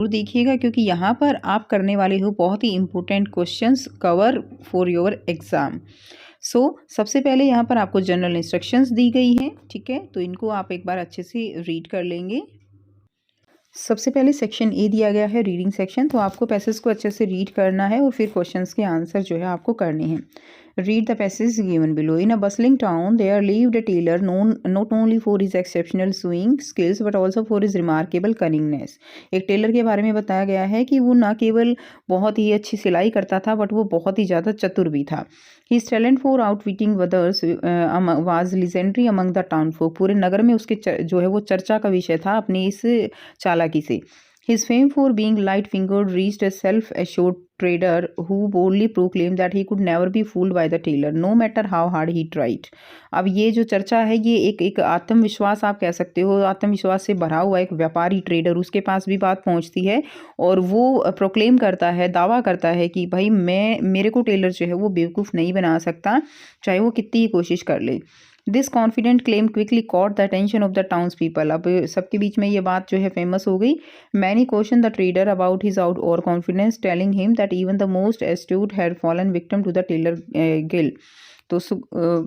जरूर देखिएगा, क्योंकि यहाँ पर आप करने वाले हो बहुत ही important questions cover for your exam. सबसे पहले यहाँ पर आपको जनरल इंस्ट्रक्शंस दी गई हैं, ठीक है, तो इनको आप एक बार अच्छे से रीड कर लेंगे। सबसे पहले सेक्शन ए दिया गया है रीडिंग सेक्शन, तो आपको पैसेज को अच्छे से रीड करना है और फिर क्वेश्चंस के आंसर जो है आपको करने हैं। Read the passage given below. In a bustling town, there lived a tailor known not only for his exceptional sewing skills but also for his remarkable cunningness. एक टेलर के बारे में बताया गया है कि वो न केवल बहुत ही अच्छी सिलाई करता था बट वो बहुत ही ज़्यादा चतुर भी था। His talent for outwitting others was legendary among the townfolk. पूरे नगर में उसके जो है वो चर्चा का विषय था अपनी इस चालाकी से। His fame for being light-fingered reached a self-assured trader who boldly proclaimed that he could never be fooled by the tailor, no matter how hard he tried. अब ये जो चर्चा है ये एक आत्मविश्वास आप कह सकते हो, आत्मविश्वास से भरा हुआ एक व्यापारी ट्रेडर, उसके पास भी बात पहुंचती है और वो प्रोक्लेम करता है, दावा करता है कि भाई मेरे को टेलर जो है वो बेवकूफ़ नहीं बना सकता, चाहे वो कितनी ही कोशिश कर ले। This confident claim quickly caught the attention of the towns people. अब सबके बीच में ये बात जो है फेमस हो गई। Many question the trader about his out और confidence, telling him that even the most astute had fallen victim to the tailor guile. तो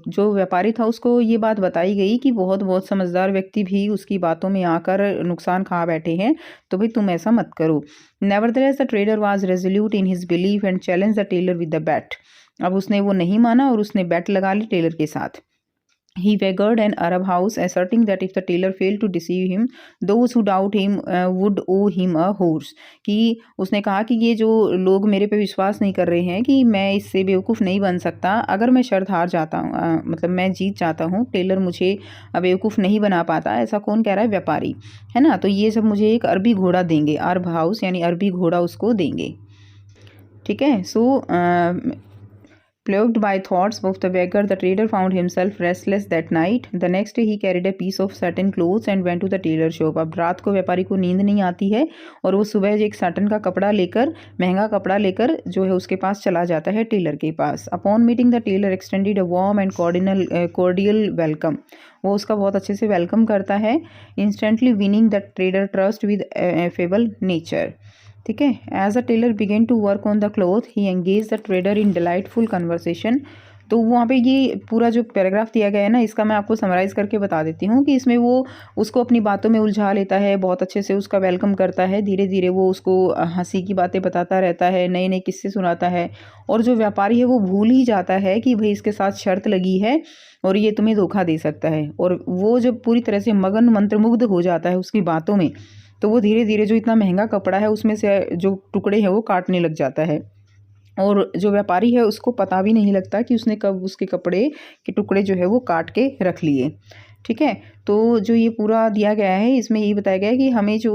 जो व्यापारी था उसको ये बात बताई गई कि बहुत समझदार व्यक्ति भी उसकी बातों में आकर नुकसान खा बैठे हैं, तो भाई तुम ऐसा मत करो। Nevertheless the trader was resolute in his belief and challenge the tailor with the bat. अब उसने वो नहीं माना और उसने बैट लगा ली टेलर के साथ। He wagered an Arab house, asserting that if the tailor failed to deceive him, those who doubt him would owe him a horse. कि उसने कहा कि ये जो लोग मेरे पे विश्वास नहीं कर रहे हैं कि मैं इससे बेवकूफ़ नहीं बन सकता, अगर मैं शर्त हार जाता हूँ, मतलब मैं जीत जाता हूँ, टेलर मुझे बेवकूफ़ नहीं बना पाता, ऐसा कौन कह रहा है? व्यापारी, है ना। तो ये सब मुझे एक अरबी घोड़ा देंगे, अरब हाउस यानी अरबी घोड़ा उसको देंगे, ठीक है। Plagued by thoughts of the beggar, the trader found himself restless that night. The next day he carried a piece of satin clothes and went to the tailor shop. अब रात को व्यापारी को नींद नहीं आती है और वो सुबह एक साटन का कपड़ा लेकर, महंगा कपड़ा लेकर जो है उसके पास चला जाता है, टेलर के पास। Upon meeting the tailor extended a warm and cordial welcome. वो उसका बहुत अच्छे से वेलकम करता है, instantly winning the trader trust with affable nature. ठीक है। As a tailor began to work on the cloth he engage the trader in delightful conversation. तो वहाँ पे ये पूरा जो पैराग्राफ दिया गया है ना, इसका मैं आपको समराइज़ करके बता देती हूँ कि इसमें वो उसको अपनी बातों में उलझा लेता है, बहुत अच्छे से उसका वेलकम करता है, धीरे धीरे वो उसको हंसी की बातें बताता रहता है, नए नए किस्से सुनाता है, और जो व्यापारी है वो भूल ही जाता है कि भाई इसके साथ शर्त लगी है और ये तुम्हें धोखा दे सकता है, और वो जब पूरी तरह से मगन मंत्रमुग्ध हो जाता है उसकी बातों में, तो वो धीरे धीरे जो इतना महंगा कपड़ा है उसमें से जो टुकड़े हैं वो काटने लग जाता है, और जो व्यापारी है उसको पता भी नहीं लगता कि उसने कब उसके कपड़े के टुकड़े जो है वो काट के रख लिए, ठीक है। तो जो ये पूरा दिया गया है इसमें यही बताया गया है कि हमें जो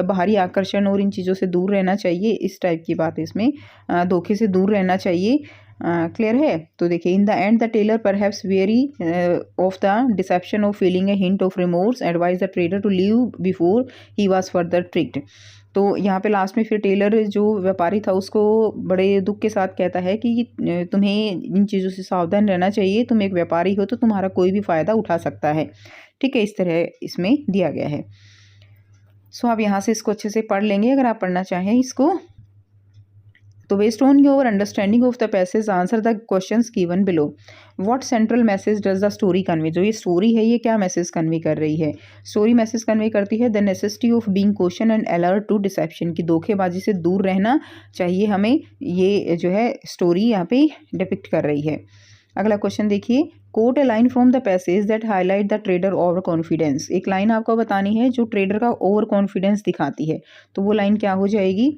बाहरी आकर्षण और इन चीज़ों से दूर रहना चाहिए, इस टाइप की बात है इसमें, धोखे से दूर रहना चाहिए। क्लियर है। तो देखिए, in the end the tailor perhaps wary of the deception of feeling a hint of remorse advise the trader to leave before he was further tricked. तो यहाँ पे लास्ट में फिर टेलर जो व्यापारी था उसको बड़े दुख के साथ कहता है कि तुम्हें इन चीज़ों से सावधान रहना चाहिए, तुम एक व्यापारी हो तो तुम्हारा कोई भी फ़ायदा उठा सकता है, ठीक है। इस तरह इसमें दिया गया है। आप यहाँ से इसको अच्छे से पढ़ लेंगे अगर आप पढ़ना चाहें इसको। तो based on your understanding of the passage answer the questions given below. What central message does the story convey. जो ये स्टोरी है ये क्या मैसेज कन्वे कर रही है? स्टोरी मैसेज कन्वे करती है the necessity of being caution and alert to deception, की धोखेबाजी से दूर रहना चाहिए हमें, ये जो है स्टोरी यहाँ पे डिपिक्ट कर रही है। अगला क्वेश्चन देखिए, cot A line from the passage that highlight the trader over confidence. एक लाइन आपको बतानी है जो ट्रेडर का ओवर कॉन्फिडेंस दिखाती है, तो वो लाइन क्या हो जाएगी?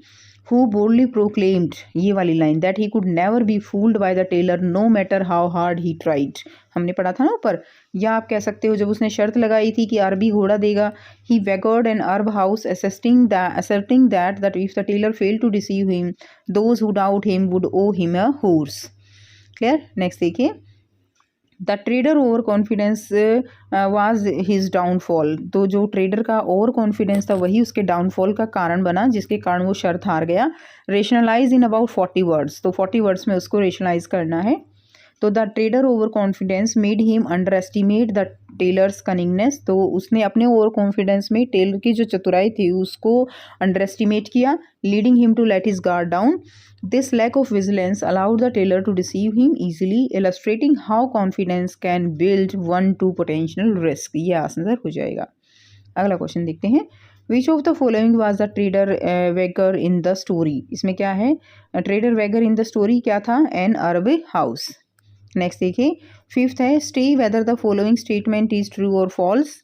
Who boldly proclaimed, ये वाली line, that he could never be fooled by the tailor no matter how hard he tried। हमने पढ़ा था ना ऊपर। या आप कह सकते हो जब उसने शर्त लगाई थी कि अरबी घोड़ा देगा, he wagered an Arab house asserting that if the tailor failed to deceive him, those who doubt him would owe him a horse। Clear. Next देखिए, the trader over confidence was his downfall. तो जो trader का over confidence था वही उसके downfall का कारण बना, जिसके कारण वो शर्त हार गया। रेशनलाइज इन अबाउट 40 वर्ड्स, तो 40 वर्ड्स में उसको रेशनलाइज करना है। तो the trader over confidence made him underestimate the tailor's cunningness, तो उसने अपने ओवर कॉन्फिडेंस में टेलर की जो चतुराई थी उसको अंडर एस्टिमेट किया, leading him to let his guard down. This lack of vigilance allowed the tailor to deceive him easily, illustrating how confidence can build one to potential risk. ये answer हो जाएगा। अगला क्वेश्चन देखते हैं। Which of the following was the trader wager in the story. इसमें क्या है, trader wager in the story क्या था, एन अरब हाउस। नेक्स्ट देखिए, फिफ्थ है, stay whether the following statement is true और फॉल्स।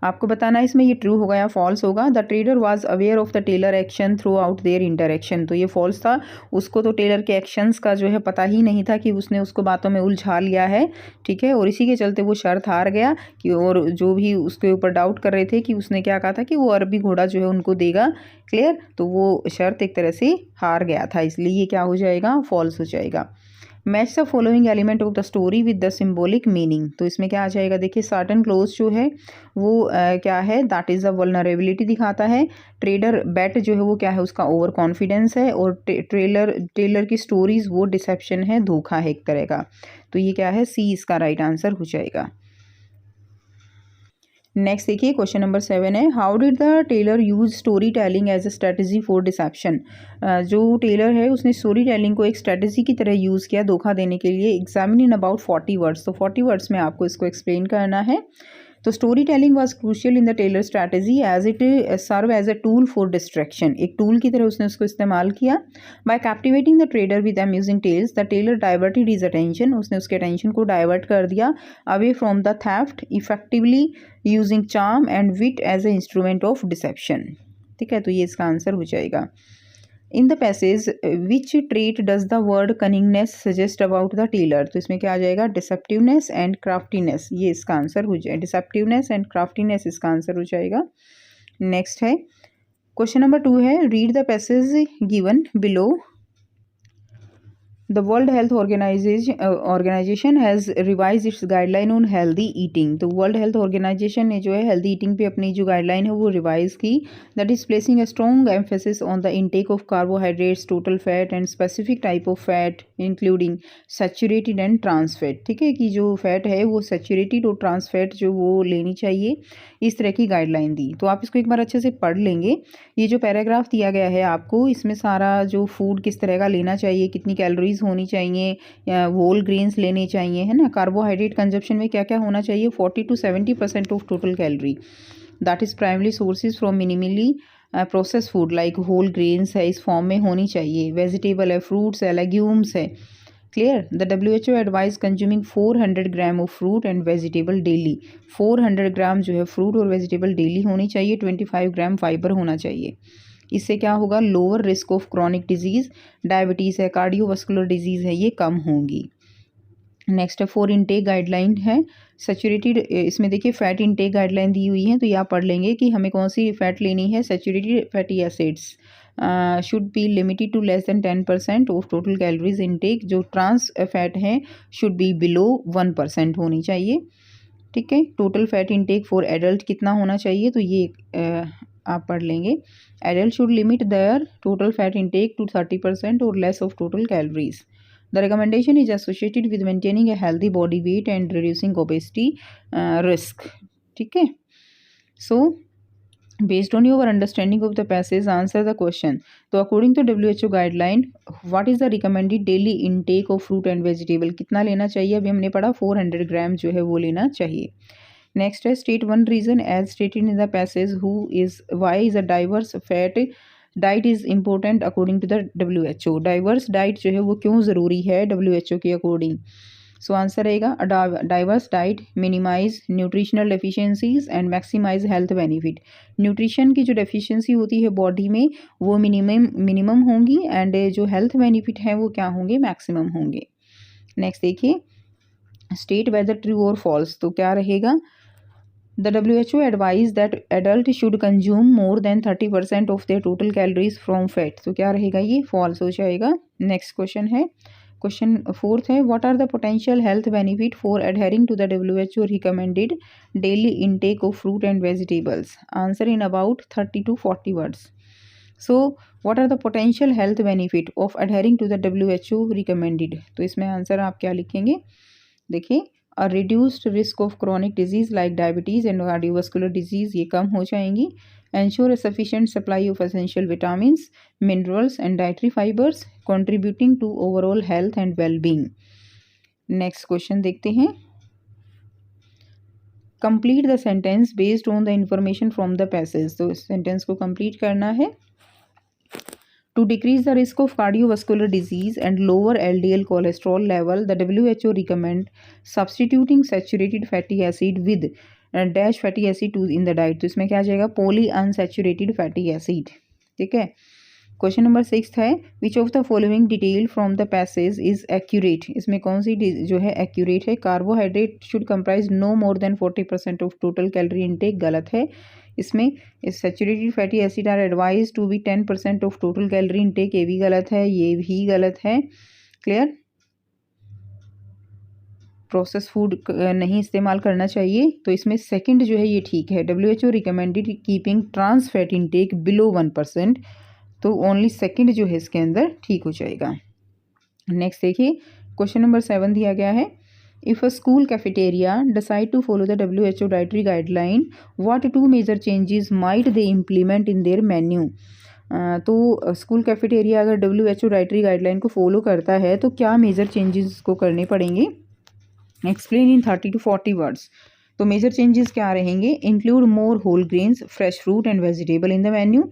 आपको बताना है इसमें ये ट्रू होगा या फॉल्स होगा। The trader was aware of the tailor action throughout their interaction, तो ये फॉल्स था। उसको तो टेलर के एक्शंस का जो है पता ही नहीं था कि उसने उसको बातों में उलझा लिया है, ठीक है, और इसी के चलते वो शर्त हार गया कि, और जो भी उसके ऊपर डाउट कर रहे थे कि उसने क्या कहा था कि वो अरबी घोड़ा जो है उनको देगा, क्लियर, तो वो शर्त एक तरह से हार गया था, इसलिए ये क्या हो जाएगा, फॉल्स हो जाएगा। Match the following element of the story with the symbolic meaning, तो इसमें क्या आ जाएगा, देखिए सर्टेन क्लोज जो है वो क्या है, दैट इज़ द वल्नरेबिलिटी दिखाता है। ट्रेडर बेट जो है वो क्या है, उसका ओवर कॉन्फिडेंस है, और टेलर की स्टोरीज वो डिसेप्शन है, धोखा है एक तरह का। तो ये क्या है, सी इसका राइट आंसर हो जाएगा। नेक्स्ट देखिए, क्वेश्चन नंबर 7 है, how did the tailor use storytelling as a strategy for deception. जो टेलर है उसने स्टोरी टेलिंग को एक स्ट्रेटजी की तरह यूज़ किया धोखा देने के लिए। एग्जामिन इन अबाउट 40 वर्ड्स, तो 40 वर्ड्स में आपको इसको एक्सप्लेन करना है। तो storytelling was crucial in the tailor strategy as it serve as a tool for distraction, एक टूल की तरह उसने उसको इस्तेमाल किया। By captivating the trader with amusing tales, the tailor diverted his attention, उसने उसके अटेंशन को डाइवर्ट कर दिया away from the theft, effectively using charm and wit as a instrument of deception. ठीक है, तो ये इसका आंसर हो जाएगा। इन the passage which trait does the word cunningness suggest about the tailor, तो इसमें क्या आ जाएगा, डिसेप्टिवनेस एंड क्राफ्टीनेस, ये इसका आंसर हो जाएगा। डिसेप्टिवनेस एंड क्राफ्टीनेस इसका आंसर हो जाएगा। नेक्स्ट है, क्वेश्चन नंबर 2 है, read the passage given below. The World Health Organization has revised its guideline on healthy eating, तो वर्ल्ड हेल्थ ऑर्गेनाइजेशन ने जो है हेल्दी ईटिंग पे अपनी जो गाइडलाइन है वो रिवाइज की। That is placing a strong emphasis on the intake of carbohydrates, total fat and specific type of fat including saturated and trans fat. ठीक है, कि जो फैट है वो सैचुरेटेड और ट्रांस फैट जो वो लेनी चाहिए, इस तरह की गाइडलाइन दी। तो आप इसको एक बार अच्छे से पढ़ लेंगे। ये जो पैराग्राफ दिया गया है आपको, इसमें सारा जो फूड किस तरह का लेना चाहिए, कितनी कैलोरीज होनी चाहिए, या होल ग्रेन्स लेने चाहिए, है ना, कार्बोहाइड्रेट कंजप्शन में क्या क्या होना चाहिए, 40 to 70% of total calorie, that is primary sources from minimally process food like whole grains है, इस फॉर्म में होनी चाहिए, वेजिटेबल है, फ्रूट्स है, लेग्यूम्स है, clear. The WHO advise consuming 400 gram of fruit and vegetable daily, 400 ग्राम जो है फ्रूट और वेजिटेबल डेली होनी चाहिए, 25 ग्राम फाइबर होना चाहिए। इससे क्या होगा, lower risk of chronic disease, diabetes है, कार्डियोवास्कुलर डिजीज़ है, ये कम होंगी। नेक्स्ट है, फॉर इनटेक गाइडलाइन है सैचुरेटेड, इसमें देखिए फैट इनटेक गाइडलाइन दी हुई है, तो ये आप पढ़ लेंगे कि हमें कौन सी फैट लेनी है। Saturated fatty acids should be limited to less than 10% of total calories intake, जो ट्रांस फैट हैं शुड बी बिलो 1% होनी चाहिए। ठीक है, total fat intake for adult कितना होना चाहिए, तो ये आप पढ़ लेंगे। Adult should limit their total fat intake to 30% और less of total calories. The recommendation is associated with maintaining a healthy body weight and reducing obesity risk. ठीक है, so based on your understanding of the passage, answer the question. तो according to WHO guideline, what is the recommended daily intake of fruit and vegetable, कितना लेना चाहिए, अभी हमने पढ़ा 400 ग्राम जो है वो लेना चाहिए। नेक्स्ट है, state one reason as stated in the passage, who is why is a diverse fat diet is important according to the WHO। Diverse diet जो है वो क्यों ज़रूरी है WHO के अकॉर्डिंग। सो आंसर रहेगा, diverse diet minimise nutritional deficiencies and maximise health benefit. Nutrition की जो डेफिशिएंसी होती है बॉडी में वो मिनिमम होंगी, एंड जो हेल्थ बेनिफिट हैं वो क्या होंगे, मैक्सिमम होंगे। नेक्स्ट देखिए, स्टेट वेदर ट्रू और फॉल्स, तो क्या रहेगा, The WHO advised that adult should consume more than 30% of their total calories from fat, तो क्या रहेगा, ये फॉल्स हो जाएगा। नेक्स्ट क्वेश्चन है, क्वेश्चन 4 है, what are the potential health benefit for adhering to the WHO recommended daily intake of fruit and vegetables. Answer in about 30 to 40 words. So what are the potential health benefit of adhering to the WHO recommended, तो इसमें answer आप क्या लिखेंगे, देखिए a reduced risk of chronic disease like diabetes and cardiovascular disease ये कम हो जाएंगी। Ensure a sufficient supply of essential vitamins, minerals and dietary fibres contributing to overall health and wellbeing. Next question देखते हैं। Complete the sentence based on the information from the passage. तो इस sentence को complete करना है। To decrease the risk of cardiovascular disease and lower LDL cholesterol level, the WHO recommend substituting saturated fatty acid with dash fatty acid to in the diet. तो इसमें क्या आ जाएगा, पॉली अनसैचुरेटेड फैटी एसिड। ठीक है। Question number 6 है, which of the following detail from the passage is accurate. इसमें कौन सी जो है एक्यूरेट है। Carbohydrate should comprise no more than 40% of total calorie intake, गलत है। इसमें saturated fatty acid are advise to be 10% of total calorie intake, ये भी गलत है, ये भी गलत है। क्लियर। प्रोसेस फूड नहीं इस्तेमाल करना चाहिए। तो इसमें सेकंड जो है ये ठीक है। WHO recommended keeping trans fat intake below 1%, तो ओनली सेकंड जो है इसके अंदर ठीक हो जाएगा। नेक्स्ट देखिए, क्वेश्चन नंबर 7 दिया गया है, if a school cafeteria decide to follow the WHO dietary guideline, what 2 major changes might they implement in their menu. तो स्कूल कैफेटेरिया अगर WHO डाइटरी गाइडलाइन को फॉलो करता है तो क्या मेजर चेंजेस को करने पड़ेंगे। Explain in 30 to 40 words. तो मेजर चेंजेस क्या रहेंगे, include more whole grains, fresh fruit and vegetable in the menu.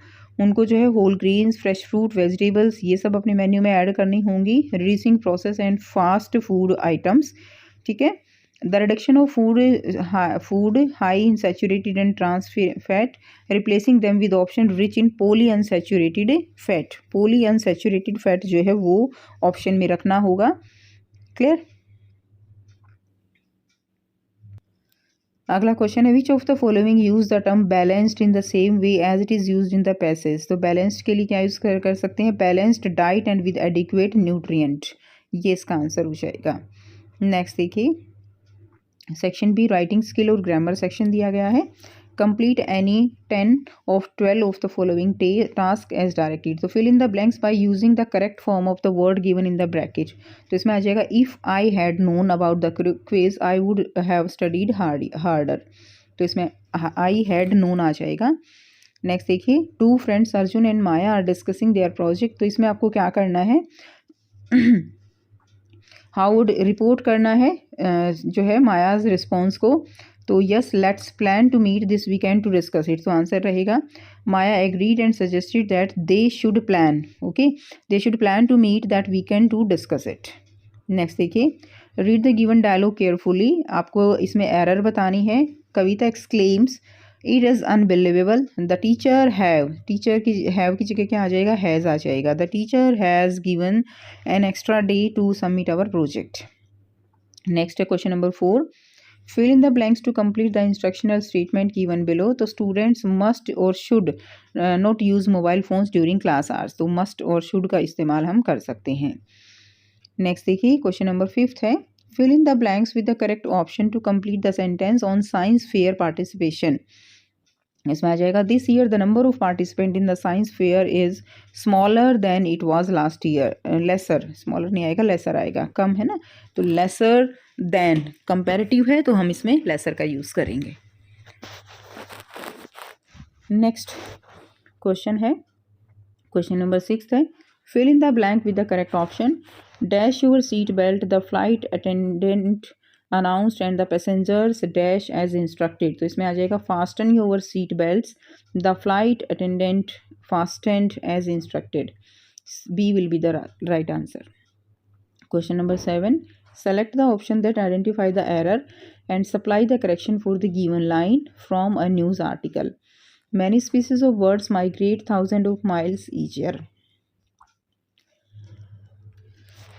उनको जो है whole grains, fresh fruit, vegetables ये सब अपने मेन्यू में ऐड करनी होंगी। Reducing process and fast food items. ठीक है। The reduction of food high in saturated and trans fat, replacing them with option rich in poly unsaturated fat. Poly unsaturated fat जो है वो ऑप्शन में रखना होगा। क्लियर। अगला क्वेश्चन है, which of the following use the term balanced in the same way as it is used in the passage. तो balanced के लिए क्या यूज़ कर सकते हैं, balanced diet and with adequate nutrient, ये इसका आंसर हो जाएगा। नेक्स्ट देखिए, सेक्शन बी राइटिंग स्किल और ग्रामर सेक्शन दिया गया है। Complete any 10 of 12 of the following task as directed। तो fill in the blanks by using the correct form of the word given in the bracket. तो इसमें आ जाएगा, if I had known about the quiz I would have studied harder. तो इसमें आई had known आ जाएगा। Next देखिए, 2 friends Arjun and Maya are discussing their project. तो इसमें आपको क्या करना है, हाउ वुड रिपोर्ट करना है जो है मायाज रिस्पॉन्स को। तो yes let's plan to meet this weekend to discuss it. तो आंसर रहेगा, Maya agreed and suggested that they should plan, okay, they should plan to meet that weekend to discuss it. Next देखिए, read the given dialogue carefully. आपको इसमें error बतानी है। Kavita exclaims it is unbelievable the teacher have, teacher की have की जगह क्या आ जाएगा, हैज़ आ जाएगा। The teacher has given an extra day to submit our project. Next है question number 4, fill in the blanks to complete the instructional statement given below। तो students must और should not use mobile phones during class hours। तो must और should का इस्तेमाल हम कर सकते हैं। नेक्स्ट देखिए, क्वेश्चन नंबर 5 है, fill in the blanks with the correct option to complete the sentence on science fair participation। इसमें आ जाएगा, this year the number of participant in the science fair is smaller than it was last year. Lesser, smaller नहीं आएगा, laser आएगा, कम है ना। तो lesser than comparative है, तो हम इसमें लेसर का यूज़ करेंगे। नेक्स्ट क्वेश्चन है, क्वेश्चन नंबर 6 है, fill in the blank with the correct option. Dash your seat belt the flight attendant announced and the passengers dash as instructed। तो इसमें आ जाएगा, fasten your seat belts, the flight attendant fastened as instructed। B will be the right answer। Question number 7, select the option that identify the error and supply the correction for the given line from a news article। Many species of birds migrate thousands of miles each year।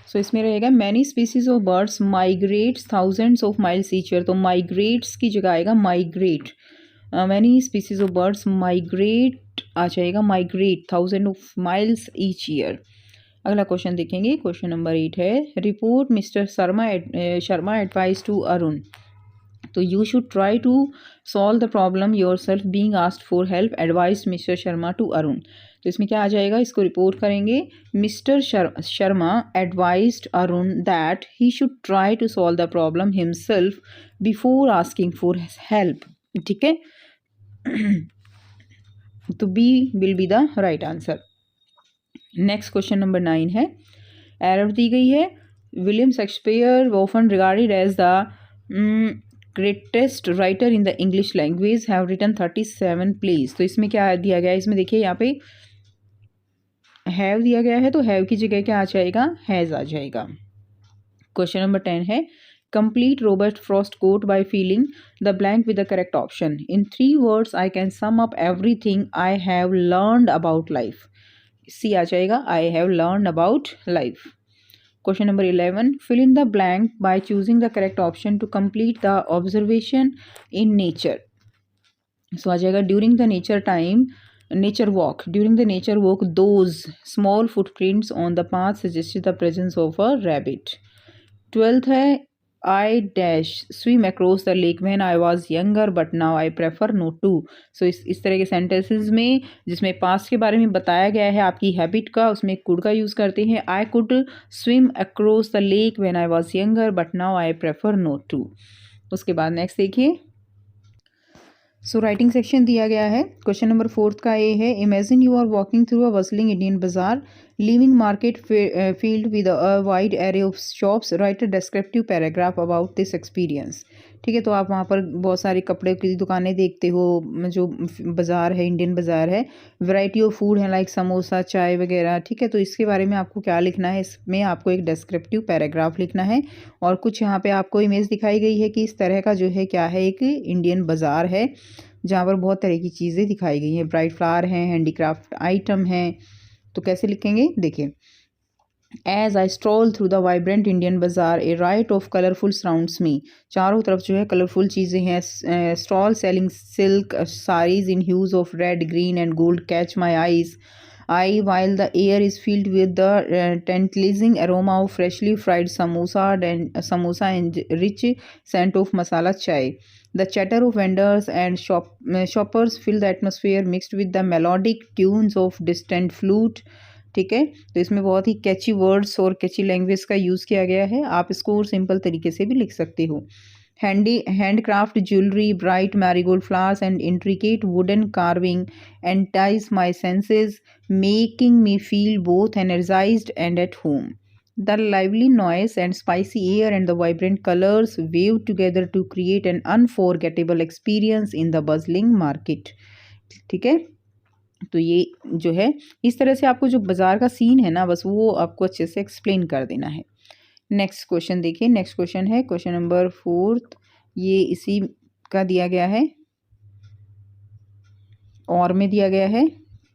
सो इसमें रहेगा, many species of birds migrates thousands of miles each year. तो migrates की जगह आएगा migrate. Many species of birds migrate आ जाएगा, migrate thousand of miles each year. अगला क्वेश्चन देखेंगे, क्वेश्चन नंबर 8 है, report mister Sharma advice to Arun. तो you should try to solve the problem yourself being asked for help, advice mister Sharma to Arun. तो इसमें क्या आ जाएगा, इसको रिपोर्ट करेंगे। Mister Sharma advised Arun that he should try to solve the problem himself before asking for help. ठीक है, तो B will be the right answer. Next question number 9 है, एरर दी गई है। William Shakespeare often regarded as the greatest writer in the English language have written 37 plays. तो इसमें क्या दिया गया है, इसमें देखिए यहाँ पे हैव दिया गया है, तो हैव की जगह क्या आ जाएगा, हैज़ आ जाएगा। क्वेश्चन नंबर 10 है, complete Robert Frost quote by filling the blank with the correct option. In 3 words I can sum up everything I have learned about life. C आ जाएगा, I have learned about life. Question number 11, fill in the blank by choosing the correct option to complete the observation in nature. So आ जाएगा, during the nature walk, those small footprints on the path suggested the presence of a rabbit. 12th है, I dash swim across the lake when I was younger but now I prefer not to. So इस तरह के sentences में जिसमें past के बारे में बताया गया है आपकी हैबिट का, उसमें कुड का यूज़ करते हैं। I could swim across the lake when I was younger but now I prefer not to. उसके बाद नेक्स्ट देखिए, सो राइटिंग सेक्शन दिया गया है। क्वेश्चन नंबर 4 का ये है, imagine you are walking through a bustling Indian bazaar living market filled with a wide array of shops, write a descriptive paragraph about this experience. ठीक है, तो आप वहाँ पर बहुत सारी कपड़े की दुकानें देखते हो, जो बाज़ार है, इंडियन बाज़ार है, वैरायटी ऑफ फूड है लाइक समोसा, चाय वगैरह। ठीक है, तो इसके बारे में आपको क्या लिखना है, इसमें आपको एक डिस्क्रिप्टिव पैराग्राफ लिखना है। और कुछ यहाँ पे आपको इमेज दिखाई गई है कि इस तरह का जो है क्या है, एक इंडियन बाज़ार है जहाँ पर बहुत तरह की चीज़ें दिखाई गई हैं, ब्राइट फ्लावर हैं, हैंडीक्राफ्ट आइटम हैं। तो कैसे लिखेंगे, देखिए, as I stroll through the vibrant Indian bazaar a right of colourful surrounds me. चारों तरफ जो है कलरफुल चीज़ें हैं। Stall selling silk saris in hues of red, green and gold catch my eyes while the air is filled with the tantalizing aroma of freshly fried samosa and rich scent of masala chai. The chatter of vendors and shoppers fill the atmosphere mixed with the melodic tunes of distant flute. ठीक है, तो इसमें बहुत ही कैची words और कैची language का use किया गया है। आप इसको और सिंपल तरीके से भी लिख सकते हो। handcraft jewelry, bright marigold flowers and intricate wooden carving entice my senses, making me feel both energized and at home. The lively noise and spicy air and the vibrant colors wave together to create an unforgettable experience in the bustling market. ठीक है, तो ये जो है इस तरह से आपको जो बाज़ार का सीन है ना, बस वो आपको अच्छे से एक्सप्लेन कर देना है। नेक्स्ट क्वेश्चन देखिए, नेक्स्ट क्वेश्चन है क्वेश्चन नंबर 4, ये इसी का दिया गया है और में दिया गया है।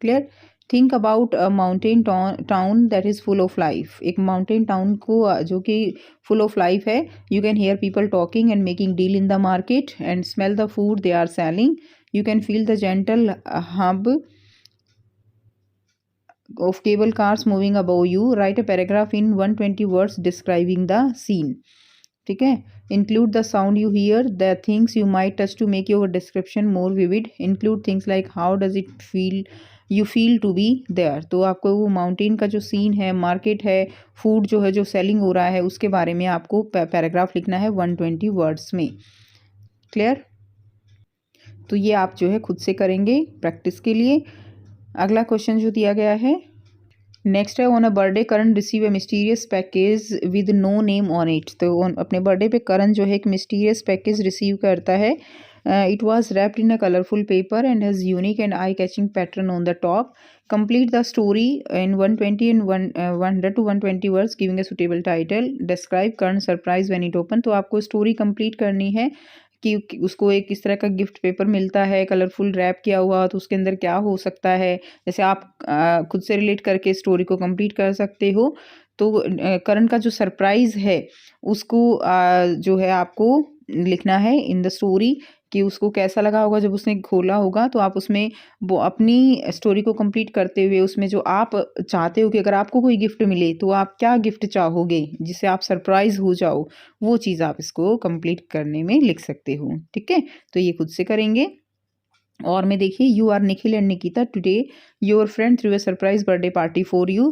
Clear, think about a mountain town that is full of life. एक माउंटेन टाउन को जो कि फुल ऑफ लाइफ है। You can hear people talking and making deal in the market and smell the food they are selling. You can feel the gentle hub of cable cars moving above you. Write a paragraph in 120 words describing the scene. ठीक है, include the sound you hear, the things you might touch to make your description more vivid. Include things like how does it feel you feel to be there. तो आपको वो mountain का जो scene है, market है, food जो है जो सेलिंग हो रहा है, उसके बारे में आपको पैराग्राफ लिखना है 120 वर्ड्स में। क्लियर, तो ये आप जो है खुद से करेंगे प्रैक्टिस के लिए। अगला क्वेश्चन जो दिया गया है नेक्स्ट है, on a birthday Karan receive a mysterious package with no name on it. तो अपने बर्थडे पे करण जो है एक मिस्टीरियस पैकेज रिसीव करता है। It was wrapped in a colourful paper and has unique and eye catching pattern on the top. Complete the story in 120 and 100 to 120 words giving a suitable title. Describe Karan surprise when it open. तो आपको story complete करनी है कि उसको एक इस तरह का गिफ्ट पेपर मिलता है कलरफुल रैप किया हुआ, तो उसके अंदर क्या हो सकता है। जैसे आप खुद से रिलेट करके स्टोरी को कंप्लीट कर सकते हो। तो करण का जो सरप्राइज़ है उसको जो है आपको लिखना है इन द स्टोरी कि उसको कैसा लगा होगा जब उसने खोला होगा। तो आप उसमें वो अपनी स्टोरी को कंप्लीट करते हुए उसमें जो आप चाहते हो कि अगर आपको कोई गिफ्ट मिले तो आप क्या गिफ्ट चाहोगे जिससे आप सरप्राइज हो जाओ, वो चीज़ आप इसको कंप्लीट करने में लिख सकते हो। ठीक है, तो ये खुद से करेंगे। और में देखिए, you are Nikhil and Nikita today your friend threw a surprise birthday party for you.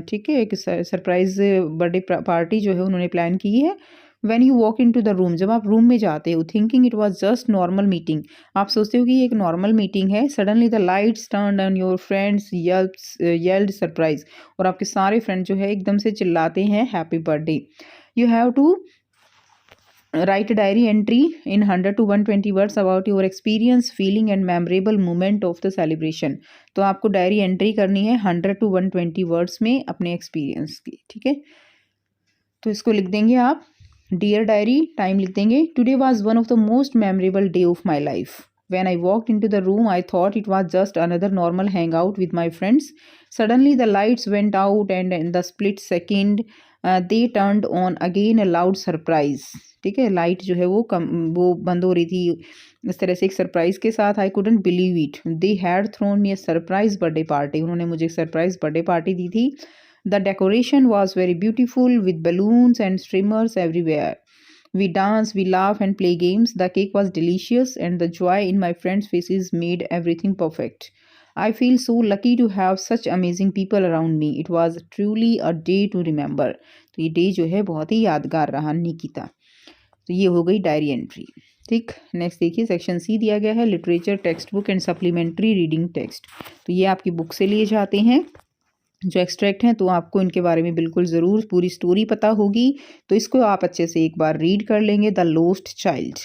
ठीक है, एक सरप्राइज बर्थडे पार्टी जो है उन्होंने प्लान की है। When you walk into the room, जब आप रूम में जाते हो, thinking it was just normal meeting, आप सोचते हो कि ये एक नॉर्मल मीटिंग है। Suddenly the lights turned on your friends yelled surprise, और आपके सारे फ्रेंड जो है एकदम से चिल्लाते हैं happy birthday. You have to write a diary entry in 100 to 120 words about your experience, feeling and memorable moment of the celebration। तो आपको डायरी एंट्री करनी है 100 to 120 वर्ड्स में अपने एक्सपीरियंस की। ठीक है, तो इसको लिख देंगे आप। डियर डायरी, टाइम लिख देंगे। Today was one of the most memorable day of my life. When I walked into the room, I thought it was just another normal hangout with my friends. Suddenly, the lights went out, and in the split second, they turned on again a loud surprise। ठीक है, light जो है वो बंद हो रही थी इस तरह से एक सरप्राइज के साथ। I couldn't believe it, they had thrown me a surprise birthday party. उन्होंने मुझे सरप्राइज बर्थडे पार्टी दी थी। The decoration was very beautiful with balloons and streamers everywhere. We danced, we laughed and play games. The cake was delicious and the joy in my friends' faces made everything perfect. I feel so lucky to have such amazing people around me. It was truly a day to remember. तो ये day जो है बहुत ही यादगार रहा निकिता। तो ये हो गई डायरी एंट्री। ठीक, नेक्स्ट देखिए, सेक्शन सी दिया गया है literature text book and supplementary reading text. तो ये आपकी बुक से लिए जाते हैं जो एक्सट्रैक्ट हैं, तो आपको इनके बारे में बिल्कुल ज़रूर पूरी स्टोरी पता होगी, तो इसको आप अच्छे से एक बार रीड कर लेंगे। The lost child.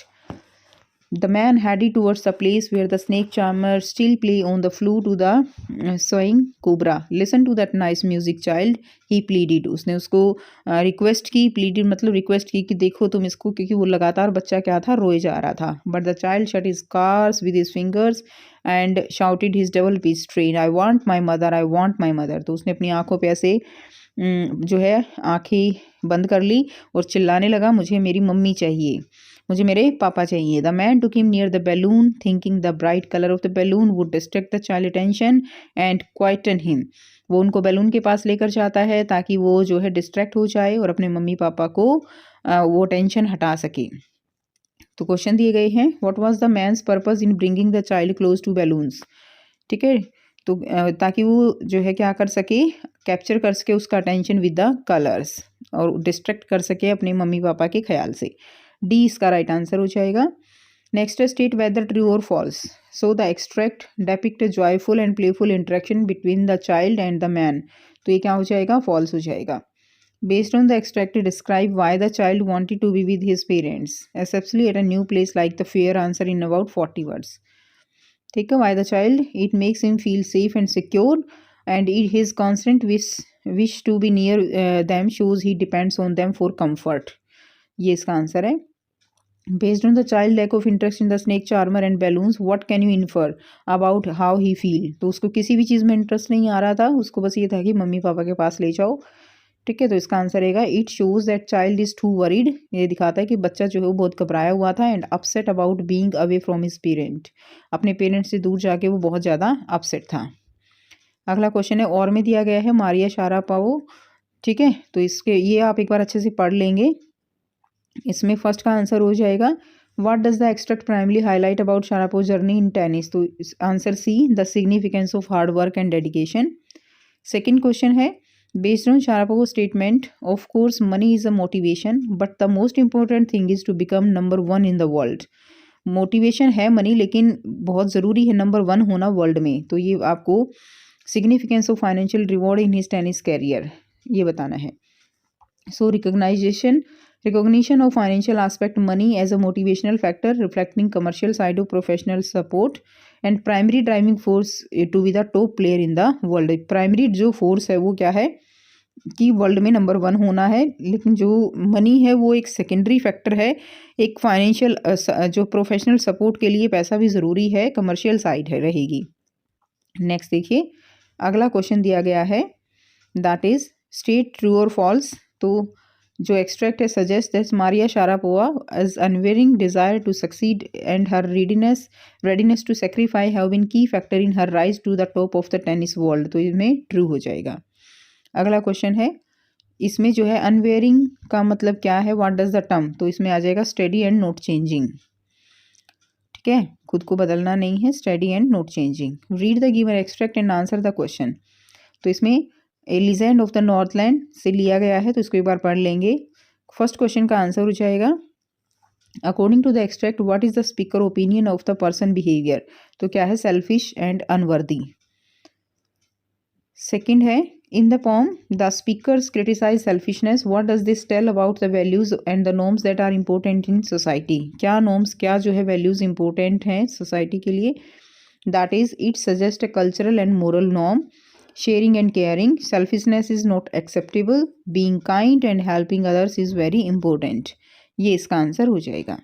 The man headed towards the place where the snake charmer still play on the flute to the swaying cobra. Listen to that nice music, child. He pleaded. उसने उसको request की, pleaded मतलब request की कि देखो तुम इसको, क्योंकि वो लगातार बच्चा क्या था, रोए जा रहा था। But the child shut his scars with his fingers and shouted his double pitch strain. I want my mother, I want my mother। तो उसने अपनी आंखों पे ऐसे जो है आंखें बंद कर ली और चिल्लाने लगा, मुझे मेरी मम्मी चाहिए, मुझे मेरे पापा चाहिए। The man took him near the balloon thinking the bright colour of the balloon would distract the child attention and quieten him. वो उनको बैलून के पास लेकर जाता है ताकि वो जो है डिस्ट्रैक्ट हो जाए और अपने मम्मी पापा को वो टेंशन हटा सके। तो क्वेश्चन दिए गए हैं, what was the man's purpose in bringing the child close to balloons. ठीक है, तो ताकि वो जो है क्या कर सके, कैप्चर कर सके उसका अटेंशन विद द कलर्स और डिस्ट्रैक्ट कर सके अपने मम्मी पापा के ख्याल से। डी इसका राइट आंसर हो जाएगा। नेक्स्ट है स्टेट वेदर ट्रू और false. So the extract depict a joyful and playful interaction between the child and the man. तो ये क्या हो जाएगा, फॉल्स हो जाएगा। Based on the extract describe why the child wanted to be with his parents especially at a new place like the fair. Answer in about 40 words. ठीक है, why the child, it makes him feel safe and secure and his constant wish to be near them shows he depends on them for comfort. ये इसका answer है। Based on the child lack of interest in the snake charmer and balloons what can you infer about how he feel. तो उसको किसी भी चीज़ में interest नहीं आ रहा था, उसको बस ये था कि मम्मी पापा के पास ले जाओ। ठीक है, तो इसका आंसर रहेगा it shows that child is to worried. ये दिखाता है कि बच्चा जो है वो बहुत घबराया हुआ था and upset about being away from his parent. अपने पेरेंट्स से दूर जाके वो बहुत ज़्यादा अपसेट था। अगला क्वेश्चन है और में दिया गया है मारिया शारापोवा। ठीक है, तो इसके ये आप एक बार अच्छे से पढ़ लेंगे। इसमें फर्स्ट का आंसर हो जाएगा what does the extract primarily highlight about Sharapova journey in tennis. तो answer C the significance of hard work and dedication. Second question है based on Sharapova statement of course money is a motivation but the most important thing is to become number 1 in the world. Motivation है money, लेकिन बहुत ज़रूरी है number 1 होना world में। तो ये आपको significance of financial reward in his tennis career ये बताना है। So recognition of financial aspect money as a motivational factor reflecting commercial side of professional support and primary driving force to be the top player in the world। Primary जो force है वो क्या है कि world में number 1 होना है, लेकिन जो मनी है वो एक सेकेंडरी फैक्टर है। एक फाइनेंशियल जो प्रोफेशनल सपोर्ट के लिए पैसा भी ज़रूरी है, कमर्शियल साइड है रहेगी। नेक्स्ट देखिए, अगला क्वेश्चन दिया गया है दैट इज स्टेट ट्रू और फॉल्स। तो जो एक्सट्रैक्ट है suggest that Maria Sharapova as unwavering desire to succeed and her readiness to sacrifice have been key factor in her rise to the top of the tennis world. तो इसमें true हो जाएगा। अगला question है इसमें जो है अनवेयरिंग का मतलब क्या है, व्हाट डज द टर्म। तो इसमें आ जाएगा स्टडी एंड नॉट चेंजिंग। ठीक ठीक है, खुद को बदलना नहीं है, study and note changing. Read the given extract and answer the question. तो इसमें ए लीजेंड ऑफ द नॉर्थलैंड से लिया गया है, तो इसको एक बार पढ़ लेंगे। फर्स्ट क्वेश्चन का आंसर हो जाएगा according to the extract what is the speaker opinion of the person behaviour. तो क्या है, सेल्फिश एंड अनवर्दी। सेकंड है in the poem the speakers criticise selfishness, what does this tell about the values and the norms that are important in society. क्या norms, क्या जो है values important हैं society के लिए। That is it suggest a cultural and moral norm, sharing and caring, selfishness is not acceptable, being kind and helping others is very important. ये इसका answer हो जाएगा।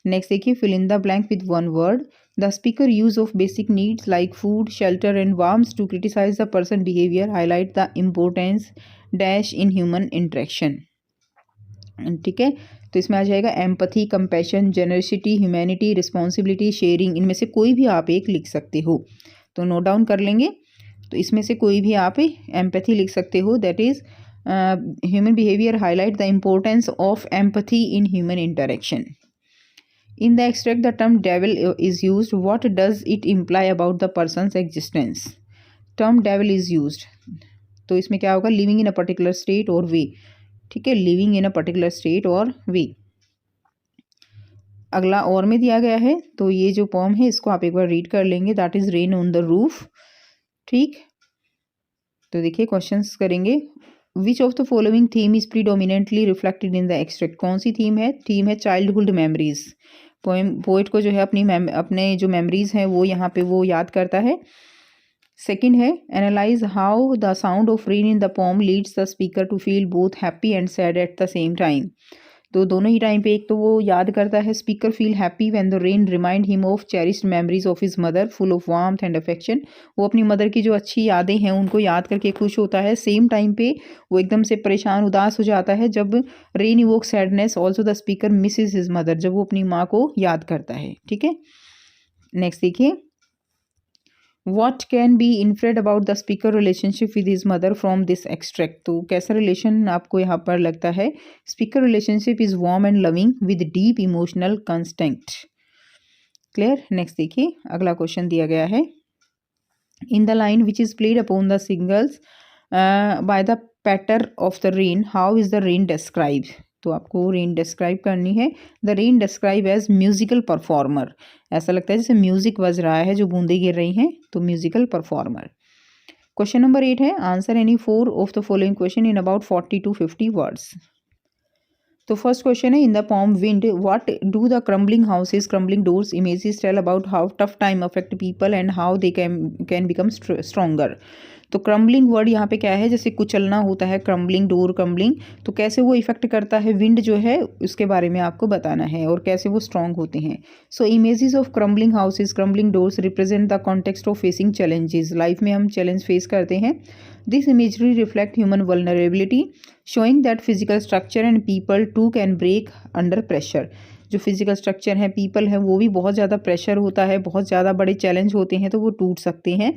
नेक्स्ट देखिए, fill in the blank with one word. The speaker use of basic needs like food, shelter and warmth to criticise the person behaviour, highlight the importance dash in human interaction. ठीक है, तो इसमें आ जाएगा empathy, compassion, generosity, humanity, responsibility, sharing. इनमें से कोई भी आप एक लिख सकते हो, तो नोट डाउन कर लेंगे। तो इसमें से कोई भी आप एम्पैथी लिख सकते हो, that is human behavior highlight the importance of empathy in human interaction. In the extract the term devil is used, what does it imply about the person's existence? Term devil is used, तो इसमें क्या होगा, living in a particular state or way। ठीक है, living in a particular state or way। अगला और में दिया गया है, तो ये जो पोम है इसको आप एक बार रीड कर लेंगे, that is rain on the roof. ठीक, तो देखिए क्वेश्चंस करेंगे। विच of the following theme is predominantly reflected in the extract. कौन सी थीम है, थीम है चाइल्डहुड मेमोरीज। पोएट को जो है अपने जो मेमोरीज हैं वो यहाँ पे वो याद करता है। सेकंड है analyse how the sound of rain in the poem leads the speaker to feel both happy and sad at the same time. तो दोनों ही टाइम पे एक तो वो याद करता है, speaker feel happy when the rain remind him of cherished memories of his mother full of warmth and affection. वो अपनी मदर की जो अच्छी यादें हैं उनको याद करके खुश होता है। सेम टाइम पे वो एकदम से परेशान उदास हो जाता है जब rain evoke sadness, also the speaker misses his mother, जब वो अपनी माँ को याद करता है। ठीक है, नेक्स्ट देखिए, What can be inferred about the speaker relationship with his mother from this extract। तो कैसा रिलेशन आपको यहाँ पर लगता है। Speaker relationship is warm and loving with deep emotional constant. Clear. Next देखिए, अगला क्वेश्चन दिया गया है। In the line which is played upon the shingles by the patter of the rain, how is the rain describe. तो आपको rain describe करनी है। The rain describe as musical performer. ऐसा लगता है जैसे म्यूजिक बज रहा है, जो बूंदे गिर रही हैं, तो म्यूजिकल परफॉर्मर। क्वेश्चन नंबर 8 है answer any 4 of the following question in about 40 to 50 words. तो फर्स्ट क्वेश्चन है in the poem wind what do the crumbling houses, crumbling doors, images tell about how tough time affect people and how they can become stronger. तो crumbling word यहाँ पे क्या है, जैसे कुचलना होता है, क्रम्बलिंग डोर, क्रम्बलिंग, तो कैसे वो इफेक्ट करता है विंड जो है उसके बारे में आपको बताना है और कैसे वो स्ट्रॉन्ग होते हैं। So images of crumbling houses, crumbling doors represent the context of facing challenges. Life में हम चैलेंज फेस करते हैं। This imagery reflect human vulnerability showing that physical structure and people too can break under pressure. जो physical structure है, people है, वो भी बहुत ज़्यादा प्रेशर होता है, बहुत ज़्यादा बड़े चैलेंज होते हैं तो वो टूट सकते हैं।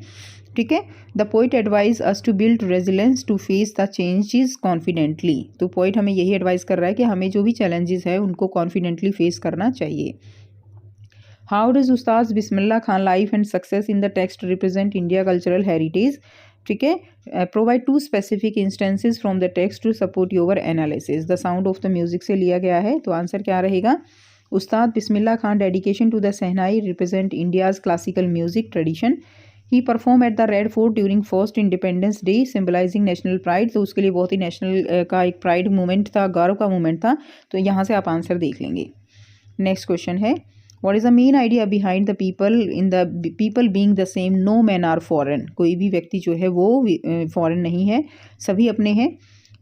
ठीक है, the poet advise us to build resilience to face the changes confidently. तो पोइट हमें यही एडवाइस कर रहा है कि हमें जो भी चैलेंजेस है उनको कॉन्फिडेंटली फेस करना चाहिए। How does Ustad Bismillah Khan life and success in the text represent India cultural heritage. ठीक है, provide 2 specific instances from the text to support your analysis. The sound of the music से लिया गया है, तो आंसर क्या रहेगा। Ustad Bismillah Khan dedication to the shehnai represent India's classical music tradition. He perform at the Red Fort during first Independence Day symbolising national pride. तो उसके लिए बहुत ही नेशनल का एक प्राइड मूवमेंट था, गर्व का मूवमेंट था, तो यहाँ से आप आंसर देख लेंगे। नेक्स्ट क्वेश्चन है what is the main idea behind the people in the people being the same, no man are foreign. कोई भी व्यक्ति जो है वो फॉरेन नहीं है, सभी अपने हैं।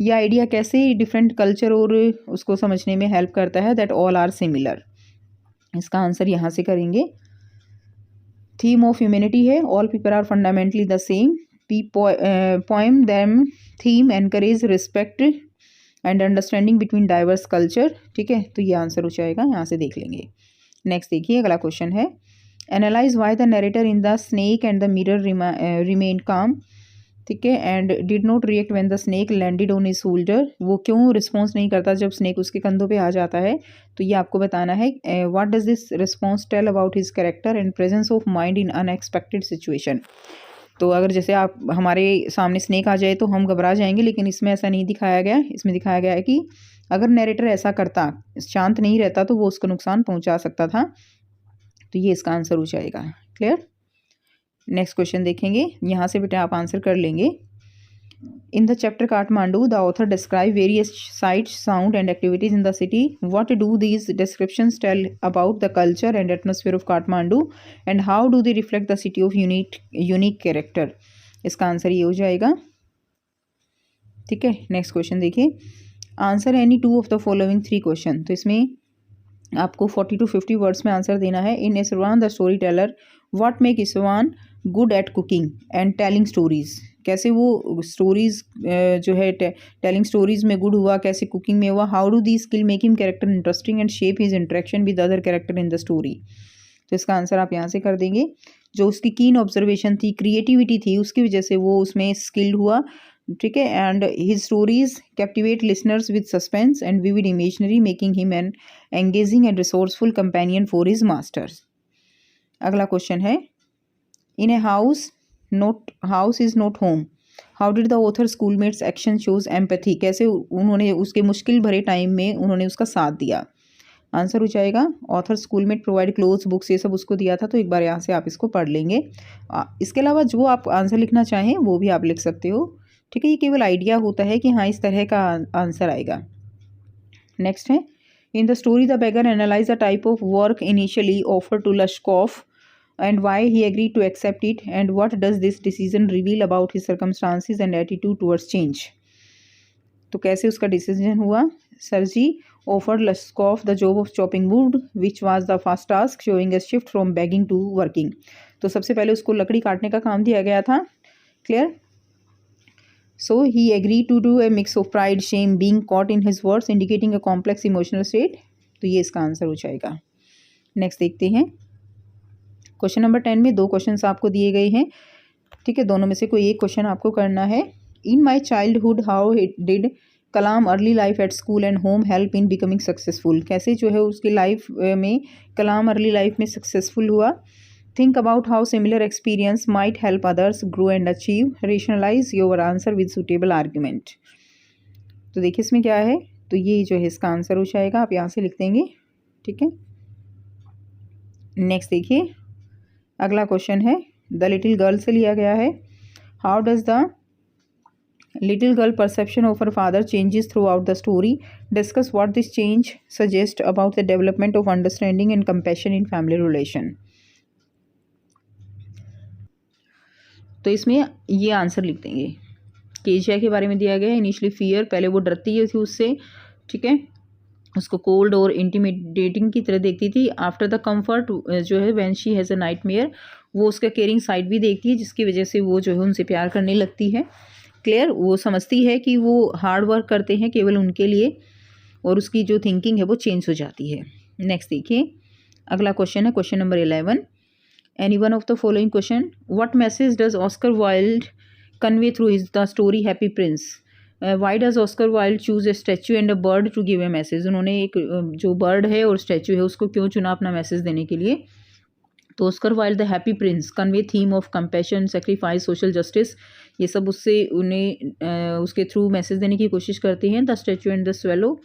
यह आइडिया कैसे डिफरेंट कल्चर और उसको समझने में हेल्प करता है, दैट ऑल आर सिमिलर। इसका आंसर यहाँ से करेंगे। थीम ऑफ ह्यूमैनिटी है, all people are fundamentally the same. Poem them theme encourage respect and understanding between diverse culture. ठीक है, तो ये आंसर हो जाएगा, यहाँ से देख लेंगे। नेक्स्ट देखिए, अगला क्वेश्चन है analyse why the narrator in the snake and the mirror remain काम। ठीक है। And did not react when the snake landed on his shoulder, वो क्यों रिस्पॉन्स नहीं करता जब स्नेक उसके कंधों पे आ जाता है, तो ये आपको बताना है। What does this response tell about his character and presence of mind in unexpected situation. तो अगर जैसे आप हमारे सामने स्नेक आ जाए तो हम घबरा जाएंगे, लेकिन इसमें ऐसा नहीं दिखाया गया। इसमें दिखाया गया है कि अगर नैरेटर ऐसा करता, शांत नहीं रहता, तो वो उसको नुकसान पहुंचा सकता था। तो ये इसका आंसर हो जाएगा। क्लियर। नेक्स्ट क्वेश्चन देखेंगे, यहाँ से बेटा आप आंसर कर लेंगे। In the chapter Kathmandu the author describe various sights, sound and activities in the city. What do these descriptions tell about the culture and atmosphere of Kathmandu and how do they reflect the city of unique character. इसका answer ये हो जाएगा। ठीक है। Next question देखिए, answer any two of the following 3 question. तो इसमें आपको 40 to 50 वर्ड्स में आंसर देना है। In Iswaran the storyteller, what make Iswaran good at cooking and telling stories. कैसे वो स्टोरीज जो है टेलिंग स्टोरीज में गुड हुआ, कैसे कुकिंग में हुआ। How do the skill make him character interesting and shape his interaction with other character in the story. तो इसका आंसर आप यहाँ से कर देंगे। जो उसकी कीन ऑब्जर्वेशन थी, क्रिएटिविटी थी, उसकी वजह से वो उसमें स्किल्ड हुआ। ठीक है। And his stories captivate listeners with suspense and vivid imaginary, making him an engaging and resourceful companion for his masters. अगला क्वेश्चन है, in a house is not home, how did the author schoolmates action shows empathy. कैसे उन्होंने उसके मुश्किल भरे time में उन्होंने उसका साथ दिया। आंसर हो जाएगा, author schoolmate provide clothes, books, ये सब उसको दिया था। तो एक बार यहाँ से आप इसको पढ़ लेंगे। इसके अलावा जो आप आंसर लिखना चाहें वो भी आप लिख सकते हो। ठीक है। ये केवल आइडिया होता है कि हाँ इस तरह का आंसर आएगा। नेक्स्ट है, in the story the beggar analyse the type of work initially offer to Lushkoff and why he agreed to accept it, and what does this decision reveal about his circumstances and attitude towards change। तो कैसे उसका decision हुआ। सरजी offered Luskov the job of chopping wood, which was the first task, showing a shift from begging to working। तो सबसे पहले उसको लकड़ी काटने का काम दिया गया था। Clear. So he agreed to do a mix of pride, shame, being caught in his words, indicating a complex emotional state। तो ये इसका आंसर हो जाएगा। नेक्स्ट देखते हैं, क्वेश्चन नंबर 10 में 2 क्वेश्चंस आपको दिए गए हैं। ठीक है। दोनों में से कोई एक क्वेश्चन आपको करना है। In my childhood how did Kalam early life at school and home help in becoming successful. कैसे जो है उसकी लाइफ में कलाम अर्ली लाइफ में सक्सेसफुल हुआ। Think about how similar experience might help others grow and achieve. Rationalise your answer with suitable argument. तो देखिए इसमें क्या है, तो ये जो है इसका आंसर हो जाएगा। आप यहाँ से लिख देंगे। ठीक है। नेक्स्ट देखिए, अगला क्वेश्चन है, द लिटिल गर्ल से लिया गया है। How does the little girl perception of her father changes through out the story. Discuss what this change suggest about the development of understanding and compassion in family relation. तो इसमें ये answer लिख देंगे। केशिया के बारे में दिया गया है। इनिशियली फियर, पहले वो डरती थी उससे। ठीक है। उसको कोल्ड और इंटिमिडेटिंग की तरह देखती थी। आफ्टर द कंफर्ट जो है when she has a nightmare, वो उसका केयरिंग साइड भी देखती है, जिसकी वजह से वो जो है उनसे प्यार करने लगती है। क्लियर। वो समझती है कि वो हार्ड वर्क करते हैं केवल उनके लिए, और उसकी जो थिंकिंग है वो चेंज हो जाती है। नेक्स्ट देखिए, अगला क्वेश्चन है question number 11। Any one of the following question, what message does Oscar Wilde convey through his the story Happy Prince. Why does Oscar Wilde choose a statue and a bird to give a message. उन्होंने एक जो bird है और statue है उसको क्यों चुना अपना मैसेज देने के लिए। तो Oscar Wilde the happy Prince convey theme of compassion, sacrifice, social justice, ये सब उससे उन्हें उसके थ्रू मैसेज देने की कोशिश करते हैं। The statue and the swallow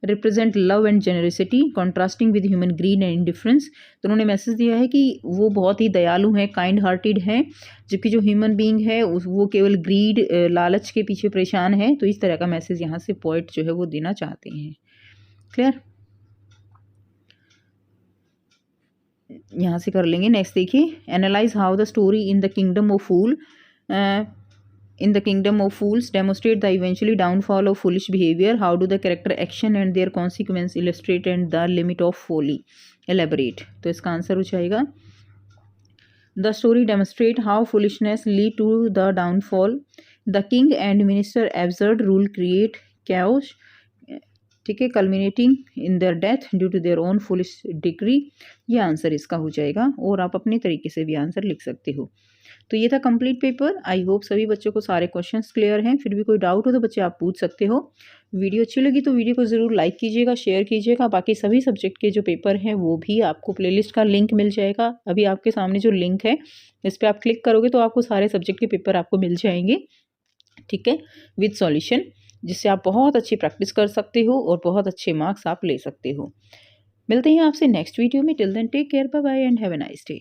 represent love and generosity, contrasting with human grid and indifference. तो उन्होंने मैसेज दिया है कि वो बहुत ही दयालु हैं, काइंड हार्टेड हैं, जबकि जो ह्यूमन बीइंग है वो केवल ग्रीड, लालच के पीछे परेशान है। तो इस तरह का मैसेज यहाँ से पोइट जो है वो देना चाहते हैं। क्लियर। यहाँ से कर लेंगे। नेक्स्ट देखिए, analyse how the story in the kingdom of fool demonstrate the eventually downfall of foolish behavior. How do the character action and their consequence illustrate and the limit of folly elaborate। तो इसका answer हो जाएगा, the story demonstrate how foolishness lead to the downfall, the king and minister absurd rule create chaos। ठीक है। culminating in their death due to their own foolish decree। ये answer इसका हो जाएगा, और आप अपने तरीके से भी आंसर लिख सकते हो। तो ये था कंप्लीट पेपर। आई होप सभी बच्चों को सारे क्वेश्चंस क्लियर हैं। फिर भी कोई डाउट हो तो बच्चे आप पूछ सकते हो। वीडियो अच्छी लगी तो वीडियो को ज़रूर लाइक कीजिएगा, शेयर कीजिएगा। बाकी सभी सब्जेक्ट के जो पेपर हैं वो भी आपको प्लेलिस्ट का लिंक मिल जाएगा। अभी आपके सामने जो लिंक है इस पर आप क्लिक करोगे तो आपको सारे सब्जेक्ट के पेपर आपको मिल जाएंगे, ठीक है, विद सॉल्यूशन, जिससे आप बहुत अच्छी प्रैक्टिस कर सकते हो और बहुत अच्छे मार्क्स आप ले सकते हो। मिलते हैं आपसे नेक्स्ट वीडियो में। Till then take care, bye bye and have a nice day.